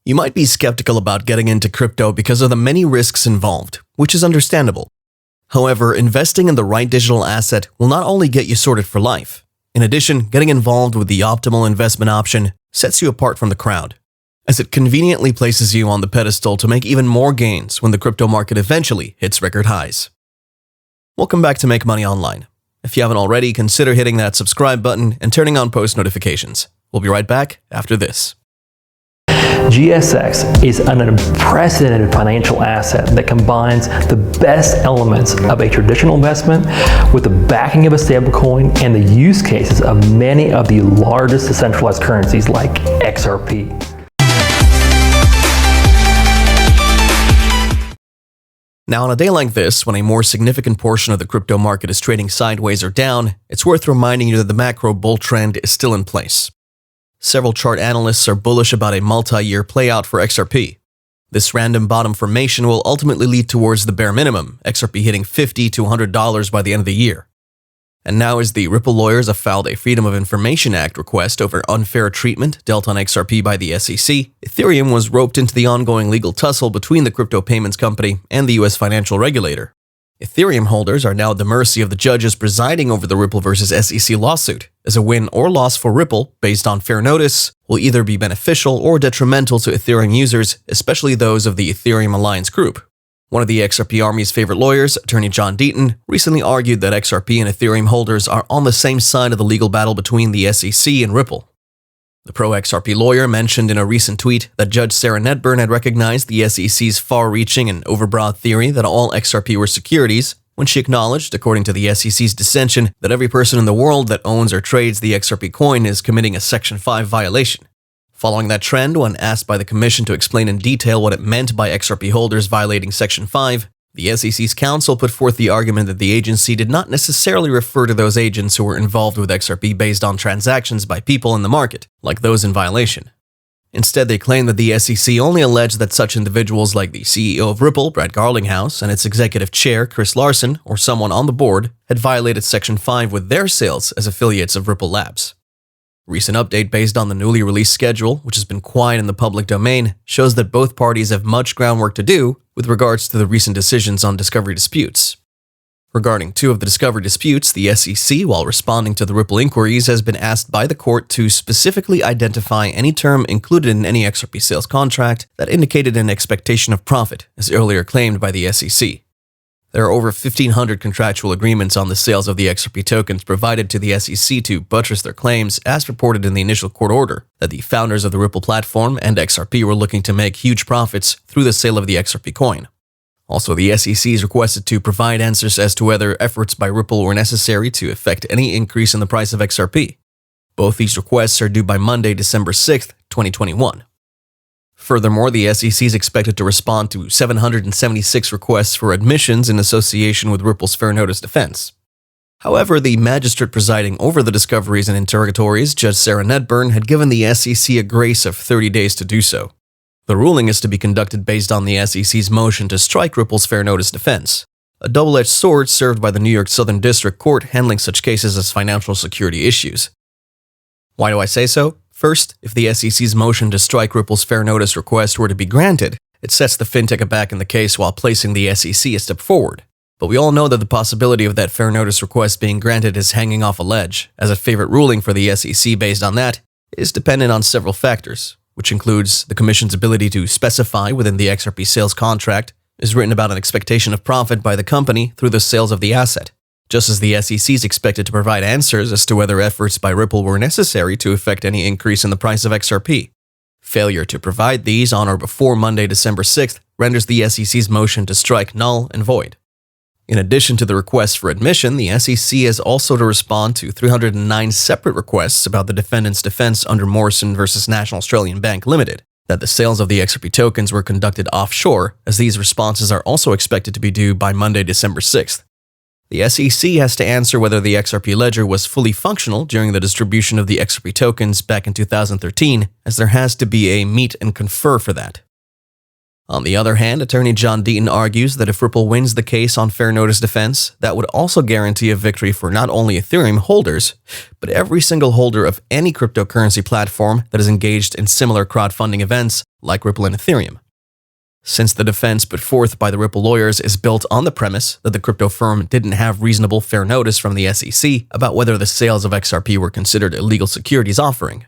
You might be skeptical about getting into crypto because of the many risks involved, which is understandable. However, investing in the right digital asset will not only get you sorted for life. In addition, getting involved with the optimal investment option sets you apart from the crowd, as it conveniently places you on the pedestal to make even more gains when the crypto market eventually hits record highs. Welcome back to Make Money Online. If you haven't already, consider hitting that subscribe button and turning on post notifications. We'll be right back after this. GSX is an unprecedented financial asset that combines the best elements of a traditional investment with the backing of a stablecoin and the use cases of many of the largest decentralized currencies like XRP. Now, on a day like this, when a more significant portion of the crypto market is trading sideways or down, it's worth reminding you that the macro bull trend is still in place. Several chart analysts are bullish about a multi-year playout for XRP. This random bottom formation will ultimately lead towards the bare minimum, XRP hitting $50 to $100 by the end of the year. And now, as the Ripple lawyers have filed a Freedom of Information Act request over unfair treatment dealt on XRP by the SEC, Ethereum was roped into the ongoing legal tussle between the crypto payments company and the US financial regulator. Ethereum holders are now at the mercy of the judges presiding over the Ripple versus SEC lawsuit, as a win or loss for Ripple, based on fair notice, will either be beneficial or detrimental to Ethereum users, especially those of the Ethereum Alliance group. One of the XRP Army's favorite lawyers, attorney John Deaton, recently argued that XRP and Ethereum holders are on the same side of the legal battle between the SEC and Ripple. The pro-XRP lawyer mentioned in a recent tweet that Judge Sarah Netburn had recognized the SEC's far-reaching and overbroad theory that all XRP were securities, when she acknowledged, according to the SEC's dissension, that every person in the world that owns or trades the XRP coin is committing a Section 5 violation. Following that trend, when asked by the Commission to explain in detail what it meant by XRP holders violating Section 5, the SEC's counsel put forth the argument that the agency did not necessarily refer to those agents who were involved with XRP based on transactions by people in the market, like those in violation. Instead, they claimed that the SEC only alleged that such individuals like the CEO of Ripple, Brad Garlinghouse, and its executive chair, Chris Larsen, or someone on the board, had violated Section 5 with their sales as affiliates of Ripple Labs. Recent update based on the newly released schedule, which has been quiet in the public domain, shows that both parties have much groundwork to do with regards to the recent decisions on discovery disputes. Regarding two of the discovery disputes, the SEC, while responding to the Ripple inquiries, has been asked by the court to specifically identify any term included in any XRP sales contract that indicated an expectation of profit, as earlier claimed by the SEC. There are over 1,500 contractual agreements on the sales of the XRP tokens provided to the SEC to buttress their claims, as reported in the initial court order, that the founders of the Ripple platform and XRP were looking to make huge profits through the sale of the XRP coin. Also, the SEC is requested to provide answers as to whether efforts by Ripple were necessary to effect any increase in the price of XRP. Both these requests are due by Monday, December 6th, 2021. Furthermore, the SEC is expected to respond to 776 requests for admissions in association with Ripple's fair notice defense. However, the magistrate presiding over the discoveries and interrogatories, Judge Sarah Netburn, had given the SEC a grace of 30 days to do so. The ruling is to be conducted based on the SEC's motion to strike Ripple's fair notice defense, a double-edged sword served by the New York Southern District Court handling such cases as financial security issues. Why do I say so? First, if the SEC's motion to strike Ripple's fair notice request were to be granted, it sets the fintech aback in the case while placing the SEC a step forward. But we all know that the possibility of that fair notice request being granted is hanging off a ledge, as a favorite ruling for the SEC based on that is dependent on several factors, which includes the Commission's ability to specify within the XRP sales contract is written about an expectation of profit by the company through the sales of the asset, just as the SEC is expected to provide answers as to whether efforts by Ripple were necessary to effect any increase in the price of XRP. Failure to provide these on or before Monday, December 6th renders the SEC's motion to strike null and void. In addition to the request for admission, the SEC has also to respond to 309 separate requests about the defendant's defense under Morrison v. National Australian Bank Limited, that the sales of the XRP tokens were conducted offshore, as these responses are also expected to be due by Monday, December 6th. The SEC has to answer whether the XRP ledger was fully functional during the distribution of the XRP tokens back in 2013, as there has to be a meet and confer for that. On the other hand, attorney John Deaton argues that if Ripple wins the case on fair notice defense, that would also guarantee a victory for not only Ethereum holders, but every single holder of any cryptocurrency platform that is engaged in similar crowdfunding events like Ripple and Ethereum. Since the defense put forth by the Ripple lawyers is built on the premise that the crypto firm didn't have reasonable fair notice from the SEC about whether the sales of XRP were considered illegal securities offering,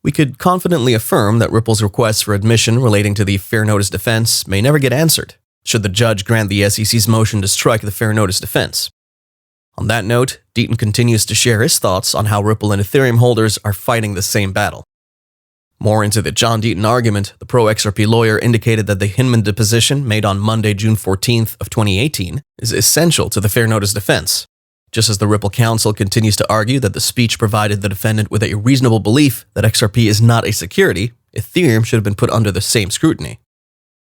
we could confidently affirm that Ripple's requests for admission relating to the fair notice defense may never get answered, should the judge grant the SEC's motion to strike the fair notice defense. On that note, Deaton continues to share his thoughts on how Ripple and Ethereum holders are fighting the same battle. More into the John Deaton argument, the pro-XRP lawyer indicated that the Hinman deposition made on Monday, June 14th of 2018 is essential to the fair notice defense. Just as the Ripple counsel continues to argue that the speech provided the defendant with a reasonable belief that XRP is not a security, Ethereum should have been put under the same scrutiny.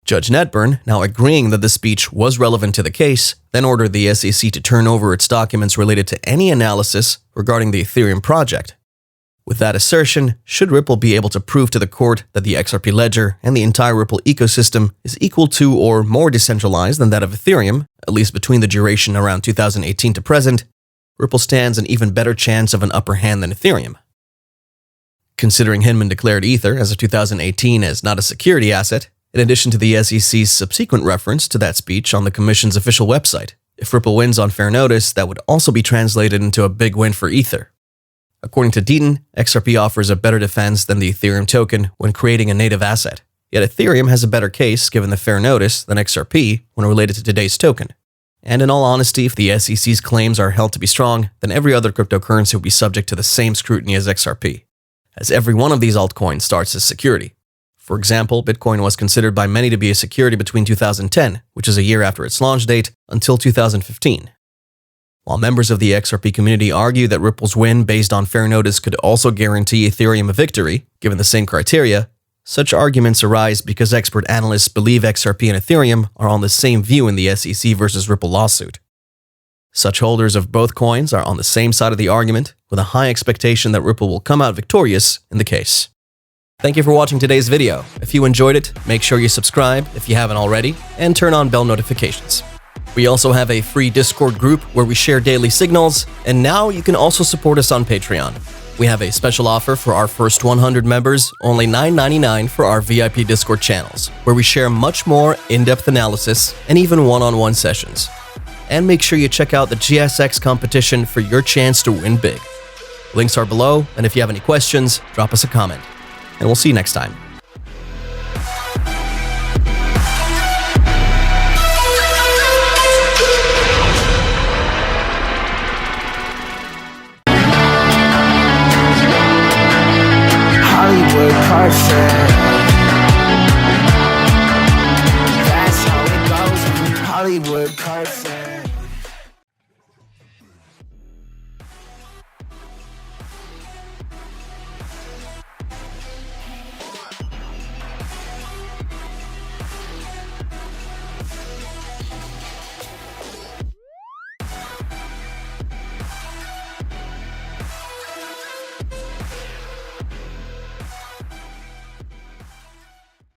Judge Netburn, now agreeing that the speech was relevant to the case, then ordered the SEC to turn over its documents related to any analysis regarding the Ethereum project. With that assertion, should Ripple be able to prove to the court that the XRP ledger and the entire Ripple ecosystem is equal to or more decentralized than that of Ethereum, at least between the duration around 2018 to present, Ripple stands an even better chance of an upper hand than Ethereum. Considering Hinman declared Ether as of 2018 as not a security asset, in addition to the SEC's subsequent reference to that speech on the Commission's official website, if Ripple wins on fair notice, that would also be translated into a big win for Ether. According to Deaton, XRP offers a better defense than the Ethereum token when creating a native asset, yet Ethereum has a better case given the fair notice than XRP when related to today's token. And in all honesty, if the SEC's claims are held to be strong, then every other cryptocurrency will be subject to the same scrutiny as XRP, as every one of these altcoins starts as security. For example, Bitcoin was considered by many to be a security between 2010, which is a year after its launch date, until 2015. While members of the XRP community argue that Ripple's win based on fair notice could also guarantee Ethereum a victory, given the same criteria, such arguments arise because expert analysts believe XRP and Ethereum are on the same view in the SEC versus Ripple lawsuit. Such holders of both coins are on the same side of the argument, with a high expectation that Ripple will come out victorious in the case. Thank you for watching today's video. If you enjoyed it, make sure you subscribe if you haven't already, and turn on bell notifications. We also have a free Discord group where we share daily signals, and now you can also support us on Patreon. We have a special offer for our first 100 members, only $9.99 for our VIP Discord channels, where we share much more in-depth analysis and even one-on-one sessions. And make sure you check out the GSX competition for your chance to win big. Links are below, and if you have any questions, drop us a comment. And we'll see you next time. Perfect. That's how it goes. Hollywood perfect.